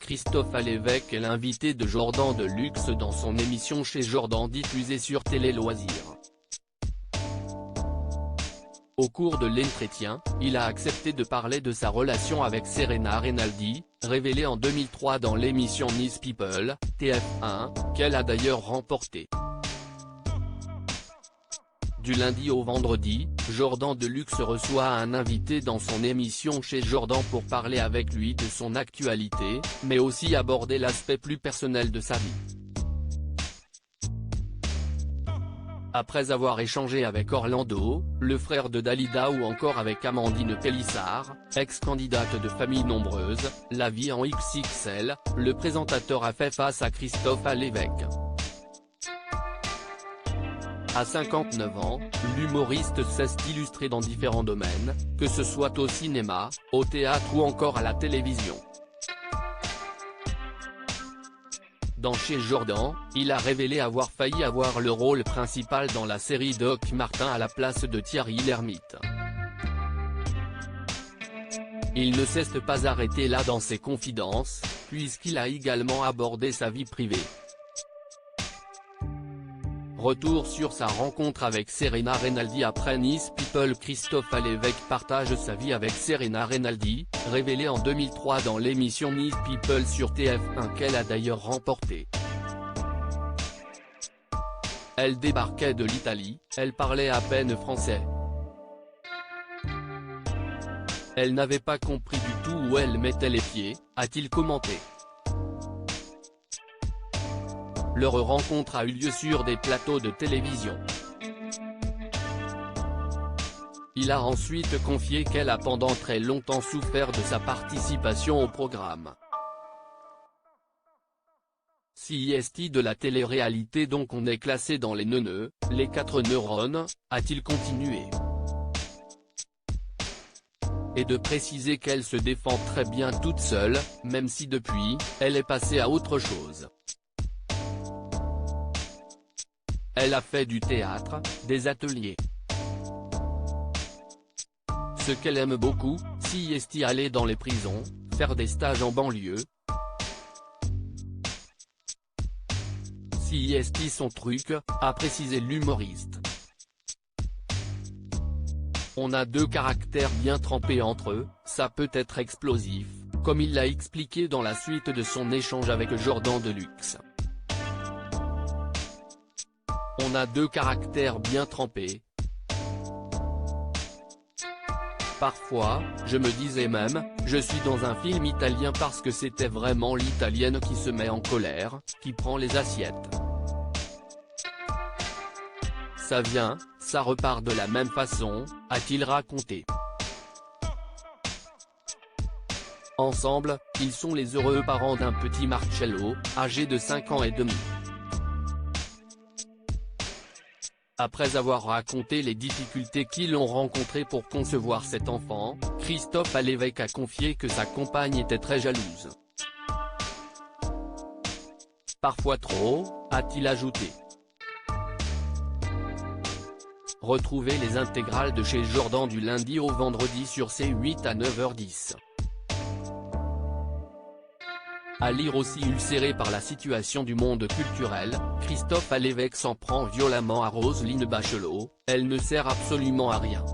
Christophe Alévêque est l'invité de Jordan Deluxe dans son émission Chez Jordan diffusée sur Télé Loisirs. Au cours de l'entretien, il a accepté de parler de sa relation avec Serena Rinaldi, révélée en 2003 dans l'émission Nice People, TF1, qu'elle a d'ailleurs remportée. Du lundi au vendredi, Jordan Deluxe reçoit un invité dans son émission Chez Jordan pour parler avec lui de son actualité, mais aussi aborder l'aspect plus personnel de sa vie. Après avoir échangé avec Orlando, le frère de Dalida ou encore avec Amandine Pélissard, ex-candidate de Famille Nombreuse, La Vie en XXL, le présentateur a fait face à Christophe Alévêque. À 59 ans, l'humoriste sait s'illustrer dans différents domaines, que ce soit au cinéma, au théâtre ou encore à la télévision. Dans Chez Jordan, il a révélé avoir failli avoir le rôle principal dans la série Doc Martin à la place de Thierry Lhermitte. Il ne s'est pas arrêté là dans ses confidences, puisqu'il a également abordé sa vie privée. Retour sur sa rencontre avec Serena Rinaldi après Nice People. Christophe Alévêque partage sa vie avec Serena Rinaldi, révélée en 2003 dans l'émission Nice People sur TF1 qu'elle a d'ailleurs remportée. Elle débarquait de l'Italie, elle parlait à peine français. Elle n'avait pas compris du tout où elle mettait les pieds, a-t-il commenté. Leur rencontre a eu lieu sur des plateaux de télévision. Il a ensuite confié qu'elle a pendant très longtemps souffert de sa participation au programme CIST de la télé-réalité, donc on est classé dans les neuneux, les 4 neurones, a-t-il continué. Et de préciser qu'elle se défend très bien toute seule, même si depuis, elle est passée à autre chose. Elle a fait du théâtre, des ateliers. Ce qu'elle aime beaucoup, c'est aller dans les prisons, faire des stages en banlieue. C'est son truc, a précisé l'humoriste. On a 2 caractères bien trempés entre eux, ça peut être explosif, comme il l'a expliqué dans la suite de son échange avec Jordan Deluxe. On a 2 caractères bien trempés. Parfois, je me disais même, je suis dans un film italien parce que c'était vraiment l'italienne qui se met en colère, qui prend les assiettes. Ça vient, ça repart de la même façon, a-t-il raconté. Ensemble, ils sont les heureux parents d'un petit Marcello, âgé de 5 ans et demi. Après avoir raconté les difficultés qu'ils ont rencontrées pour concevoir cet enfant, Christophe Alévêque a confié que sa compagne était très jalouse. Parfois trop, a-t-il ajouté. Retrouvez les intégrales de Chez Jordan du lundi au vendredi sur C8 à 9h10. À lire aussi. Ulcéré par la situation du monde culturel, Christophe Alévêque s'en prend violemment à Roselyne Bachelot, elle ne sert absolument à rien.